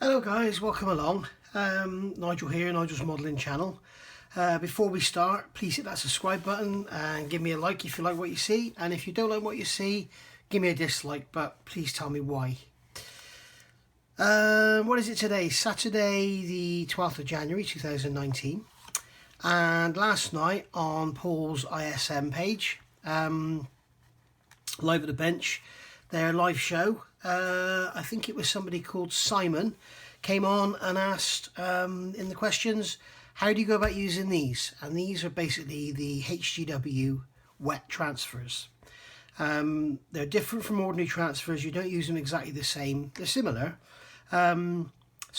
Hello guys, welcome along. Nigel here, Nigel's Modelling Channel. Before we start, please hit that subscribe button and give me a like if you like what you see, and if you don't like what you see, give me a dislike, but please tell me why. What is it today? Saturday the 12th of January 2019, and last night on Paul's ISM page, Live at the Bench, their live show, I think it was somebody called Simon, came on and asked in the questions, how do you go about using these? And these are basically the HGW Wet Transfers. They're different from ordinary transfers. You don't use them exactly the same. They're similar. So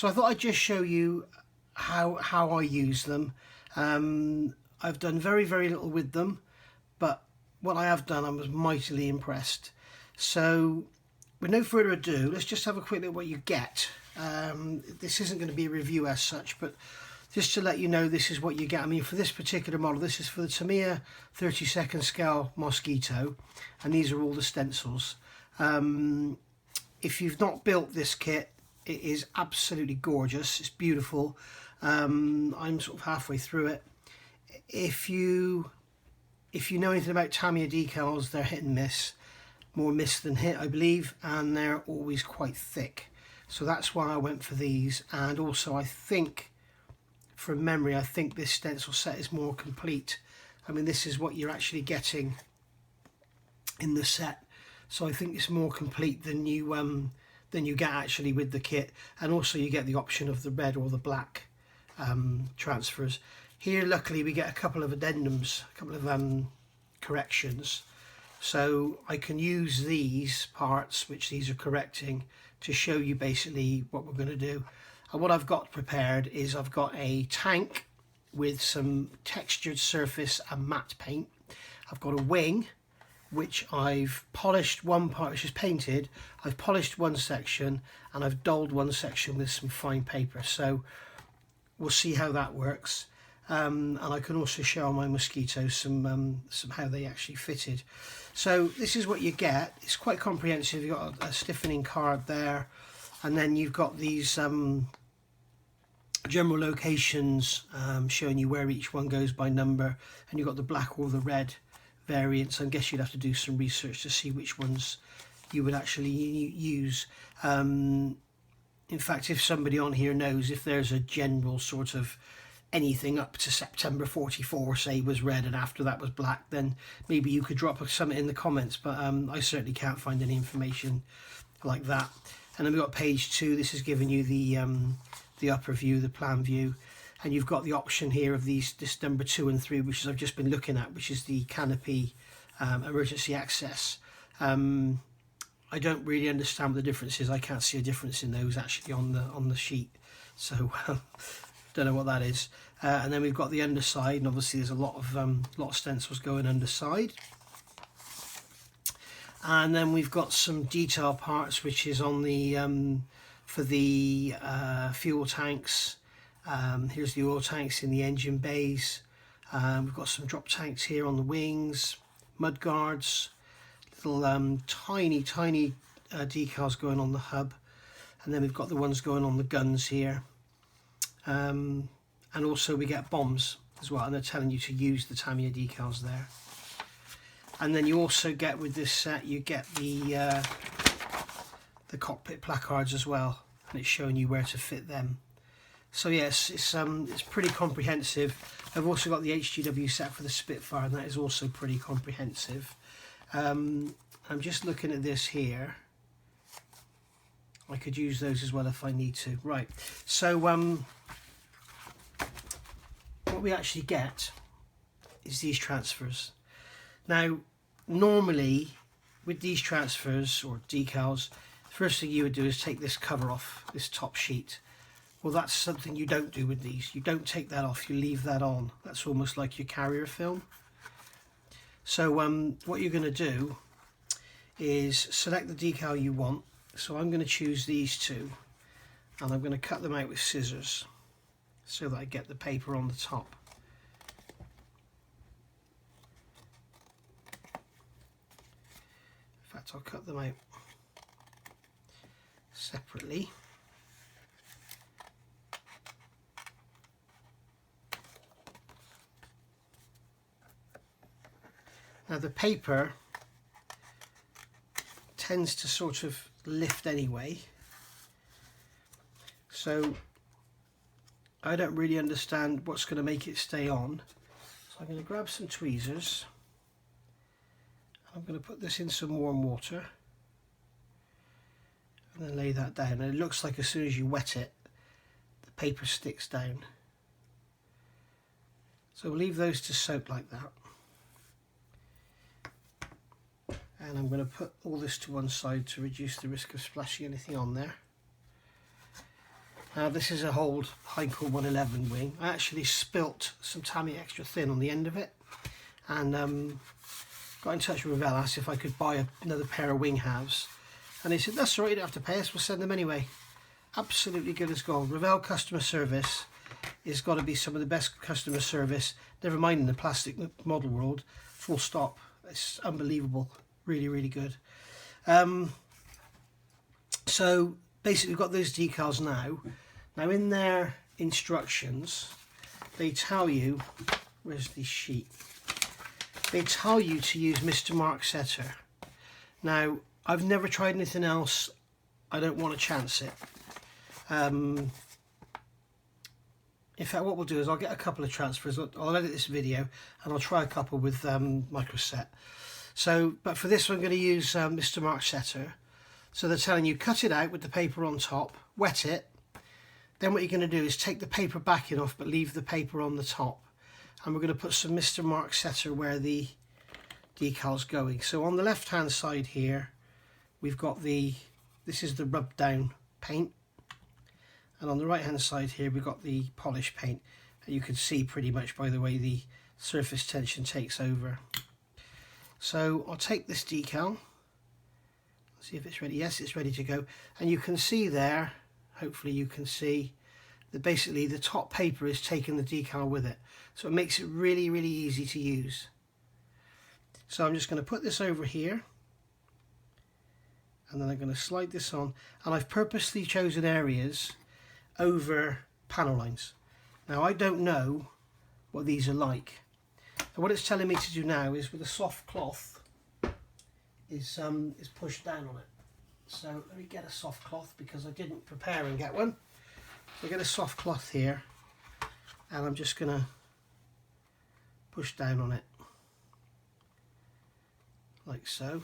I thought I'd just show you how I use them. I've done very little with them, but what I have done, I was mightily impressed. So with no further ado, let's just have a quick look at what you get. This isn't going to be a review as such, but just to let you know, this is what you get. I mean, for this particular model, this is for the Tamiya 32nd scale Mosquito, and these are all the stencils. If you've not built this kit, it is absolutely gorgeous. It's beautiful. I'm sort of halfway through it. If you know anything about Tamiya decals, they're hit and miss. More miss than hit, I believe, and they're always quite thick. So that's why I went for these. And also, I think, from memory, I think this stencil set is more complete. I mean, this is what you're actually getting in the set. So I think it's more complete than you get actually with the kit. And also, you get the option of the red or the black transfers. Here, luckily, we get a couple of addendums, a couple of corrections. So I can use these parts, which these are correcting, to show you basically what we're going to do. And what I've got prepared is I've got a tank with some textured surface and matte paint. I've got a wing, which I've polished one part, which is painted. I've polished one section and I've dulled one section with some fine paper. So we'll see how that works. And I can also show on my Mosquito some how they actually fitted. So this is what you get. It's quite comprehensive. You've got a stiffening card there, and then you've got these general locations showing you where each one goes by number, and you've got the black or the red variants. I guess you'd have to do some research to see which ones you would actually use. In fact, if somebody on here knows if there's a general sort of anything up to September 44 say was red and after that was black, then maybe you could drop something in the comments, but I certainly can't find any information like that. And then we've got page 2. This is giving you the upper view, the plan view, and you've got the option here of this number 2 and 3, which is I've just been looking at, which is the canopy emergency access. I don't really understand what the difference is. I can't see a difference in those actually on the sheet, so don't know what that is. And then we've got the underside, and obviously there's a lot of stencils going underside. And then we've got some detail parts, which is on the for the fuel tanks. Here's the oil tanks in the engine bays. We've got some drop tanks here on the wings, mud guards, little tiny decals going on the hub, and then we've got the ones going on the guns here. And also we get bombs as well, and they're telling you to use the Tamiya decals there. And then you also get, with this set, you get the cockpit placards as well, and it's showing you where to fit them. So yes, it's pretty comprehensive. I've also got the HGW set for the Spitfire, and that is also pretty comprehensive. I'm just looking at this here. I could use those as well if I need to. Right, so what we actually get is these transfers. Now, normally with these transfers or decals, first thing you would do is take this cover off, this top sheet. Well, that's something you don't do with these. You don't take that off, you leave that on. That's almost like your carrier film. So what you're going to do is select the decal you want. So I'm going to choose these two, and I'm going to cut them out with scissors so that I get the paper on the top. In fact, I'll cut them out separately. Now the paper tends to sort of lift anyway, so I don't really understand what's going to make it stay on. So I'm going to grab some tweezers. I'm going to put this in some warm water and then lay that down. And it looks like as soon as you wet it, the paper sticks down. So we'll leave those to soak like that. And I'm going to put all this to one side to reduce the risk of splashing anything on there. Now this is a Hold Heinkel 111 wing. I actually spilt some Tamiya extra thin on the end of it, and got in touch with Revell, asked if I could buy another pair of wing halves, and they said that's all right, you don't have to pay us, we'll send them anyway. Absolutely good as gold. Revell customer service has got to be some of the best customer service, never mind in the plastic model world, full stop. It's unbelievable, really, really good. So basically we've got those decals now. Now in their instructions they tell you, where's the sheet? They tell you to use Mr. Mark Setter. Now I've never tried anything else, I don't want to chance it. In fact, what we'll do is I'll get a couple of transfers, I'll edit this video and I'll try a couple with microset. So, but for this one I'm going to use Mr. Mark Setter. So they're telling you cut it out with the paper on top, wet it, then what you're going to do is take the paper backing off but leave the paper on the top, and we're going to put some Mr. Mark Setter where the decal's going. So on the left hand side here we've got this is the rub down paint, and on the right hand side here we've got the polish paint, and you can see pretty much by the way the surface tension takes over. So I'll take this decal, see if it's ready. Yes, it's ready to go, and you can see there, hopefully you can see that basically the top paper is taking the decal with it, so it makes it really, really easy to use. So I'm just going to put this over here, and then I'm going to slide this on, and I've purposely chosen areas over panel lines. Now I don't know what these are like, and what it's telling me to do now is with a soft cloth is pushed down on it. So let me get a soft cloth because I didn't prepare and get one. So I get a soft cloth here and I'm just going to push down on it like so.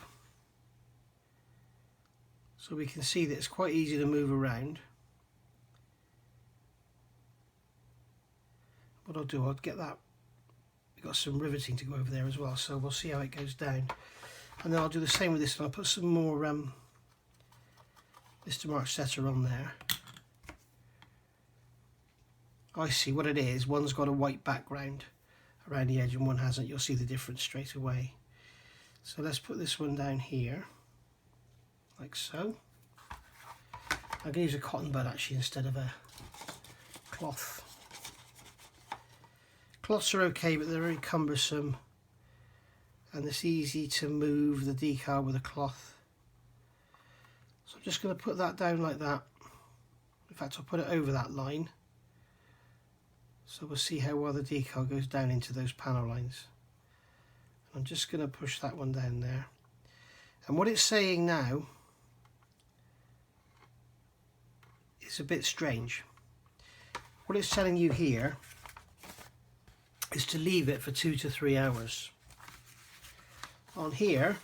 So we can see that it's quite easy to move around. What I'll do, I'll get that, we've got some riveting to go over there as well, so we'll see how it goes down. And then I'll do the same with this one. I'll put some more Mr. Mark Setter on there. I see what it is. One's got a white background around the edge and one hasn't. You'll see the difference straight away. So let's put this one down here, like so. I'm going to use a cotton bud actually instead of a cloth. Cloths are okay, but they're very cumbersome, and it's easy to move the decal with a cloth. So I'm just going to put that down like that. In fact, I'll put it over that line, so we'll see how well the decal goes down into those panel lines. I'm just going to push that one down there, and what it's saying now is a bit strange. What it's telling you here is to leave it for 2 to 3 hours. On here,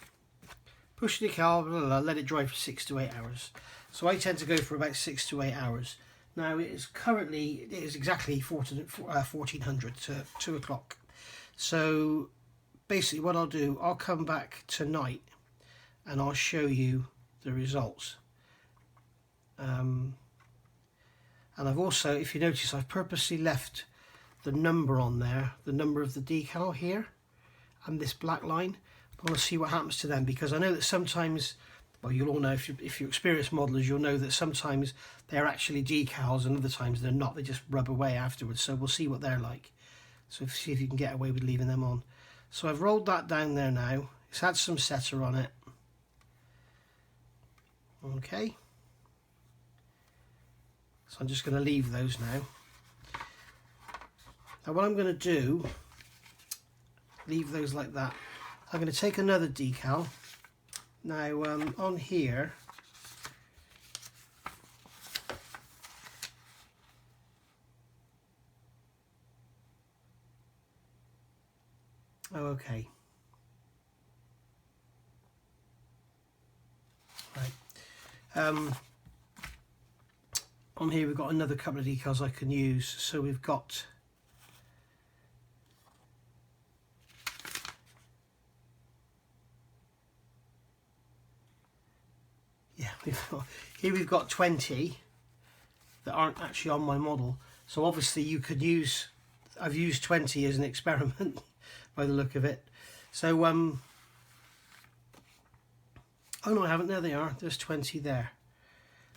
push the decal, let it dry for 6 to 8 hours. So I tend to go for about 6 to 8 hours. Now it is exactly 1400 to 2 o'clock. So basically what I'll do, I'll come back tonight and I'll show you the results. And I've also, if you notice, I've purposely left the number on there, the number of the decal here, and this black line. I want to see what happens to them, because I know that sometimes, well, you'll all know if you're experienced modelers, you'll know that sometimes they're actually decals and other times they're not. They just rub away afterwards. So we'll see what they're like. So see if you can get away with leaving them on. So I've rolled that down there now. It's had some setter on it. Okay. So I'm just going to leave those now. Now what I'm going to do, leave those like that. I'm going to take another decal. Now on here, oh okay, right. On here we've got another couple of decals I can use. So we've got here we've got 20 that aren't actually on my model. So obviously you could use, I've used 20 as an experiment by the look of it. So oh no, I haven't. There they are. There's 20 there.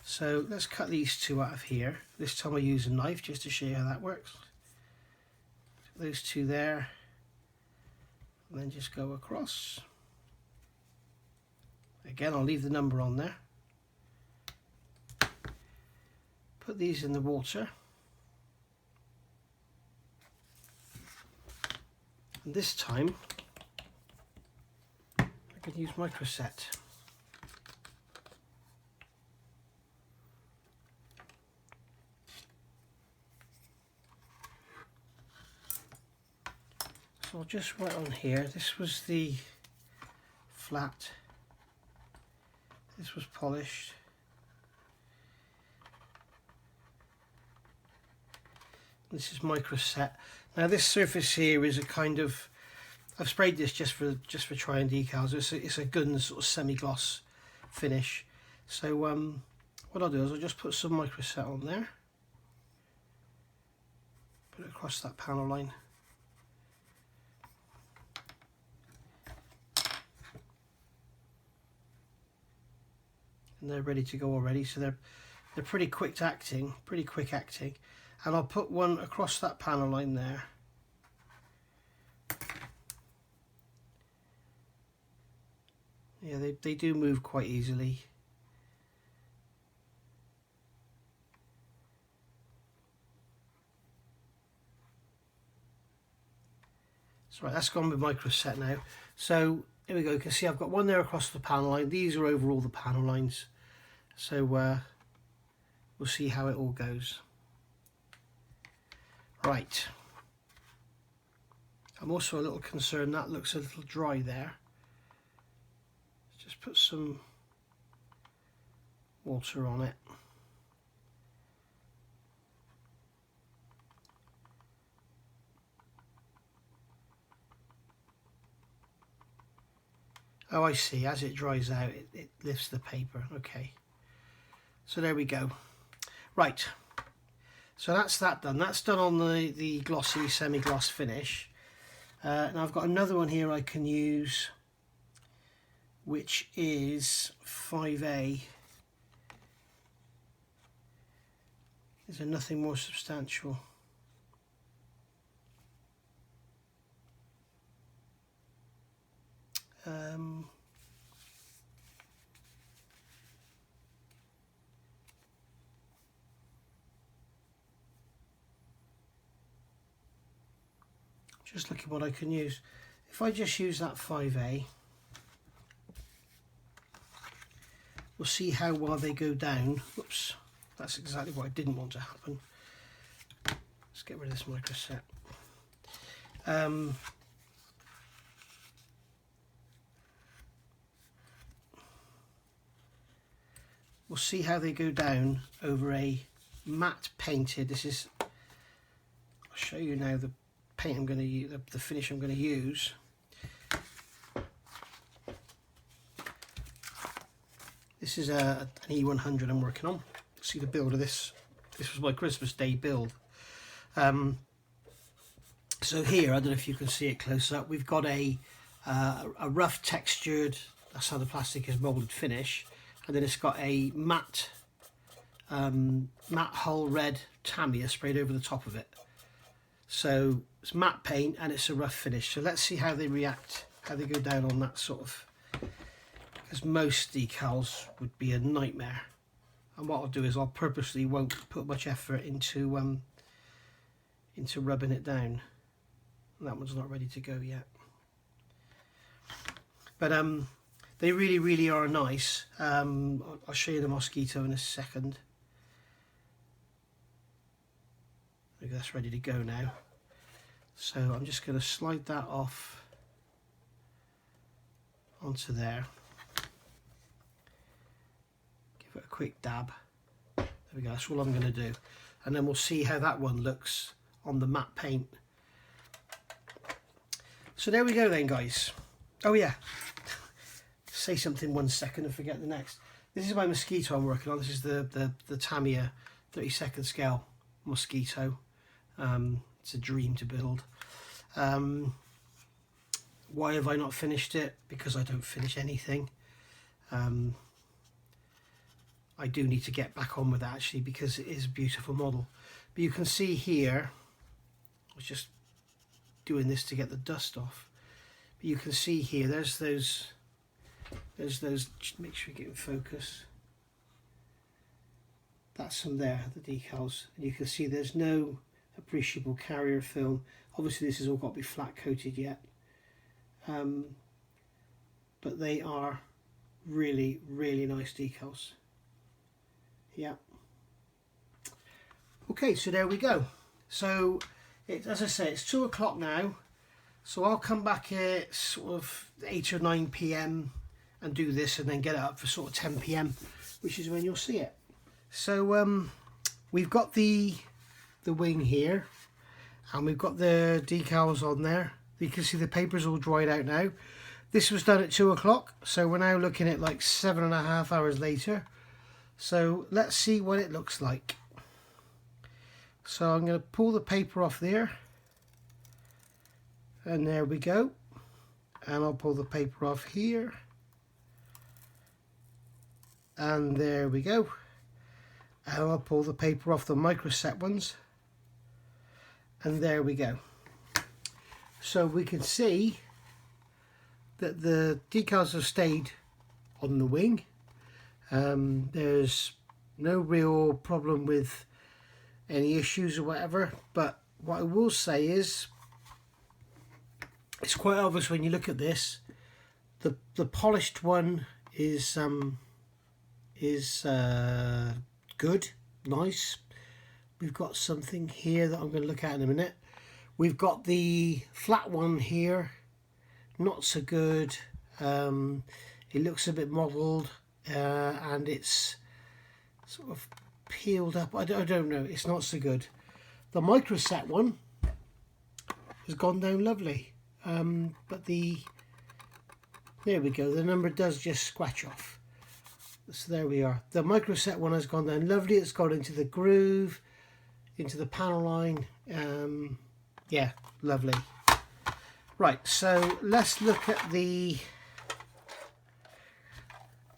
So let's cut these two out of here. This time I use a knife just to show you how that works. Those two there, and then just go across. Again, I'll leave the number on there. Put these in the water. And this time I can use microset. So I'll just write on here, this was the flat, this was polished, this is microset. Now this surface here is a kind of, I've sprayed this just for trying decals. It's a good sort of semi-gloss finish. So what I'll do is I'll just put some microset on there, put it across that panel line. And they're ready to go already, so they're pretty quick acting, and I'll put one across that panel line there. Yeah, they do move quite easily. So right, that's gone with microset now. So here we go, you can see I've got one there across the panel line. These are over all the panel lines. So we'll see how it all goes. Right. I'm also a little concerned that looks a little dry there. Just put some water on it. Oh, I see, as it dries out it lifts the paper. Okay, so there we go. Right, so that's that done. That's done on the glossy semi-gloss finish. Now I've got another one here I can use, which is 5A. Is there nothing more substantial? Just looking what I can use. If I just use that 5A, we'll see how well they go down. Whoops, that's exactly what I didn't want to happen. Let's get rid of this microset. We'll see how they go down over a matte painted. This is, I'll show you now the paint I'm going to use, the finish I'm going to use. This is an E100 I'm working on. See the build of this. This was my Christmas Day build. So here, I don't know if you can see it close up, we've got a rough textured, that's how the plastic is moulded finish, and then it's got a matte hull red Tamiya sprayed over the top of it. So it's matte paint and it's a rough finish. So let's see how they react, how they go down on that sort of, because most decals would be a nightmare. And what I'll do is I'll purposely won't put much effort into rubbing it down. And that one's not ready to go yet. But they really are nice. I'll show you the Mosquito in a second. Okay, that's ready to go now. So I'm just going to slide that off onto there. Give it a quick dab. There we go, that's all I'm going to do. And then we'll see how that one looks on the matte paint. So there we go then, guys. Oh yeah, say something 1 second and forget the next. This is my Mosquito I'm working on. This is the Tamiya 32nd scale Mosquito. It's a dream to build. Why have I not finished it? Because I don't finish anything. I do need to get back on with that actually, because it is a beautiful model. But you can see here, I was just doing this to get the dust off. But you can see here, there's those, just make sure you get in focus. That's them there, the decals. And you can see there's no appreciable carrier film. Obviously this has all got to be flat coated yet. But they are really nice decals. Yeah. Okay, so there we go. So as I say, it's 2 o'clock now, so I'll come back at sort of 8 or 9 p.m. and do this, and then get it up for sort of 10 p.m, which is when you'll see it. So we've got the wing here, and we've got the decals on there. You can see the paper's all dried out now. This was done at 2 o'clock, so we're now looking at like 7.5 hours later. So let's see what it looks like. So I'm going to pull the paper off there, and there we go. And I'll pull the paper off here, and there we go. And I'll pull the paper off the microset ones, and there we go. So we can see that the decals have stayed on the wing. There's no real problem with any issues or whatever, but what I will say is it's quite obvious when you look at this. The polished one is good, nice. We've got something here that I'm going to look at in a minute. We've got the flat one here, not so good. It looks a bit mottled, and it's sort of peeled up. I don't know, it's not so good. The microset one has gone down lovely, but there we go, the number does just scratch off. So there we are. The microset one has gone down lovely. It's gone into the groove, into the panel line. Yeah, lovely. Right, so let's look at the...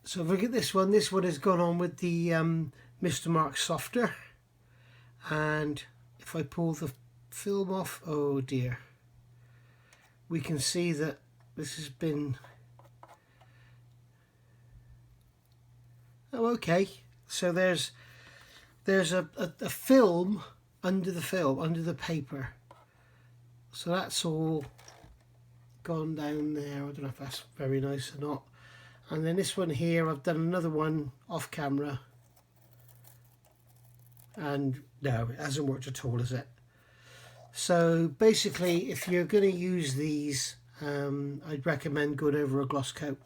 So if we look at this one has gone on with the Mr. Mark softer. And if I pull the film off, oh dear, we can see that this has been... Oh, okay. So there's a film under the film, under the paper. So that's all gone down there. I don't know if that's very nice or not. And then this one here, I've done another one off camera. And no, it hasn't worked at all, has it? So basically, if you're going to use these, I'd recommend going over a gloss coat.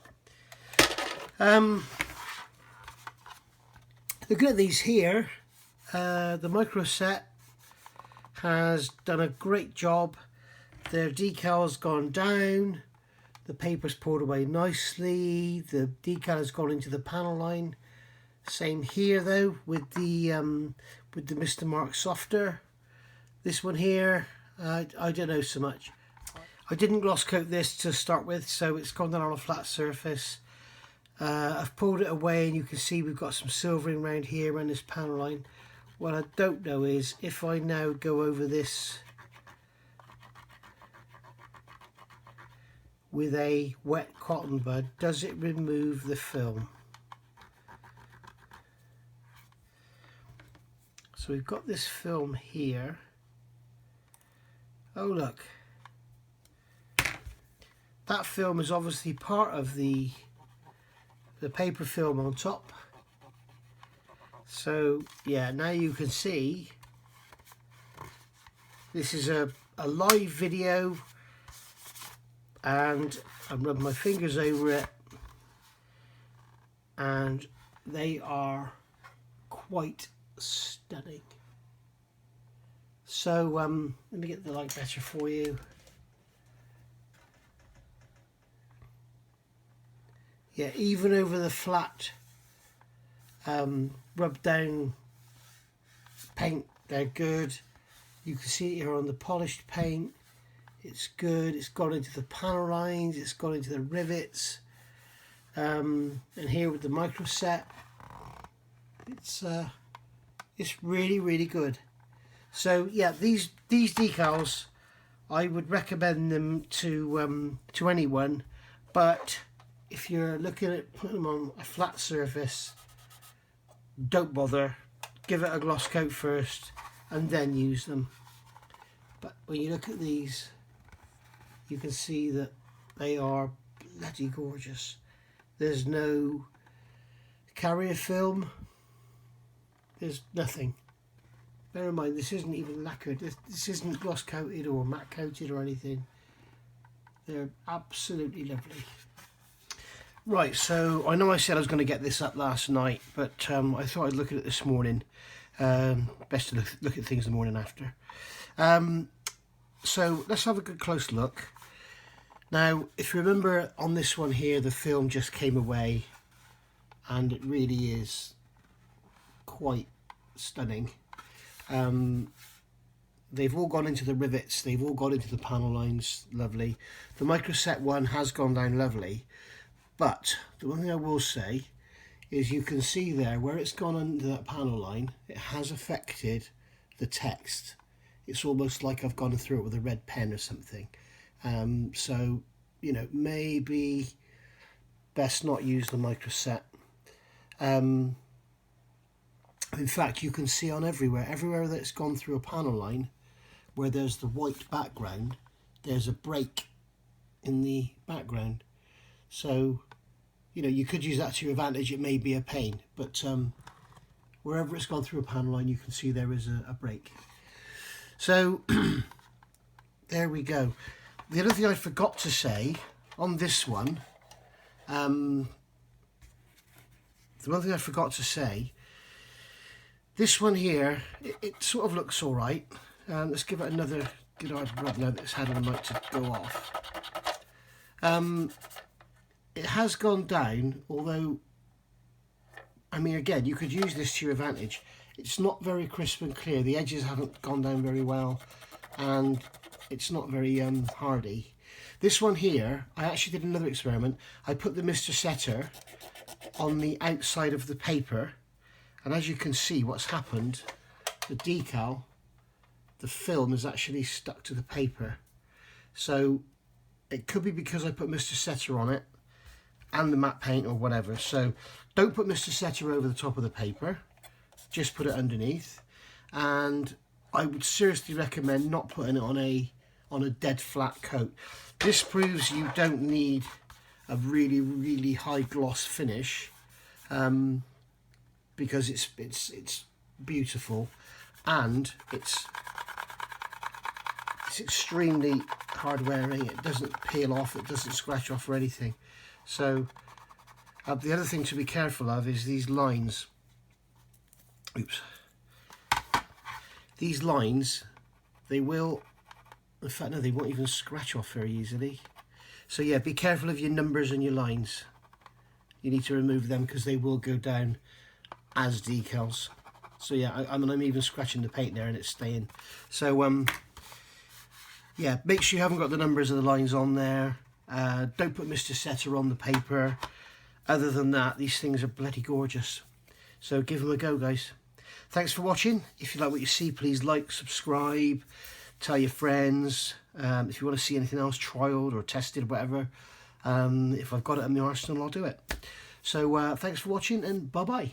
Looking at these here, the microset has done a great job. Their decal's gone down, the paper's poured away nicely, the decal has gone into the panel line. Same here though with the Mr. Mark softer. This one here, I don't know so much. I didn't gloss coat this to start with, so it's gone down on a flat surface. I've pulled it away, and you can see we've got some silvering around here around this panel line. What I don't know is if I now go over this with a wet cotton bud, does it remove the film? So we've got this film here. Oh look, that film is obviously part of the paper film on top. So yeah, now you can see this is a live video, and I'm rubbing my fingers over it, and they are quite stunning. So let me get the light better for you. Yeah, even over the flat rub down paint, they're good. You can see it here on the polished paint. It's good. It's gone into the panel lines. It's gone into the rivets. And here with the micro set, it's really, really good. So yeah, these decals, I would recommend them to anyone. But if you're looking at putting them on a flat surface, don't bother. Give it a gloss coat first and then use them. But when you look at these, you can see that they are bloody gorgeous. There's no carrier film. There's nothing. Bear in mind, this isn't even lacquered. This isn't gloss coated or matte coated or anything. They're absolutely lovely. Right, so I know I said I was going to get this up last night, but I thought I'd look at it this morning. Best to look at things the morning after. So let's have a good close look. Now, if you remember on this one here, the film just came away, and it really is quite stunning. They've all gone into the rivets, they've all gone into the panel lines, lovely. The microset one has gone down lovely, but the one thing I will say is you can see there where it's gone under that panel line, it has affected the text. It's almost like I've gone through it with a red pen or something. So, you know, maybe best not use the microset. In fact, you can see on everywhere that's gone through a panel line, where there's the white background, there's a break in the background. So, you know, you could use that to your advantage. It may be a pain, but wherever it's gone through a panel line, you can see there is a break. So, there we go. The other thing I forgot to say on this one, the one thing I forgot to say, this one here, it sort of looks all right. Let's give it another good hard rub now that it's had a moment to go off. It has gone down, although, I mean, again, you could use this to your advantage. It's not very crisp and clear. The edges haven't gone down very well, and it's not very hardy. This one here, I actually did another experiment. I put the Mr. Setter on the outside of the paper, and as you can see what's happened, the decal, the film is actually stuck to the paper. So it could be because I put Mr. Setter on it and the matte paint or whatever. So don't put Mr. Setter over the top of the paper, just put it underneath. And I would seriously recommend not putting it on a dead flat coat. This proves you don't need a really, really high gloss finish, because it's beautiful, and it's extremely hard wearing. It doesn't peel off, it doesn't scratch off or anything. So the other thing to be careful of is these lines. Oops. These lines, they will, in fact no, they won't even scratch off very easily. So yeah, be careful of your numbers and your lines. You need to remove them because they will go down as decals. So yeah, I mean, I'm even scratching the paint there and it's staying. So yeah, make sure you haven't got the numbers of the lines on there. Don't put Mr. Setter on the paper. Other than that, these things are bloody gorgeous. So give them a go, guys. Thanks for watching. If you like what you see, please like, subscribe, tell your friends. If you want to see anything else trialed or tested, whatever, if I've got it in my arsenal, I'll do it. So thanks for watching, and bye-bye.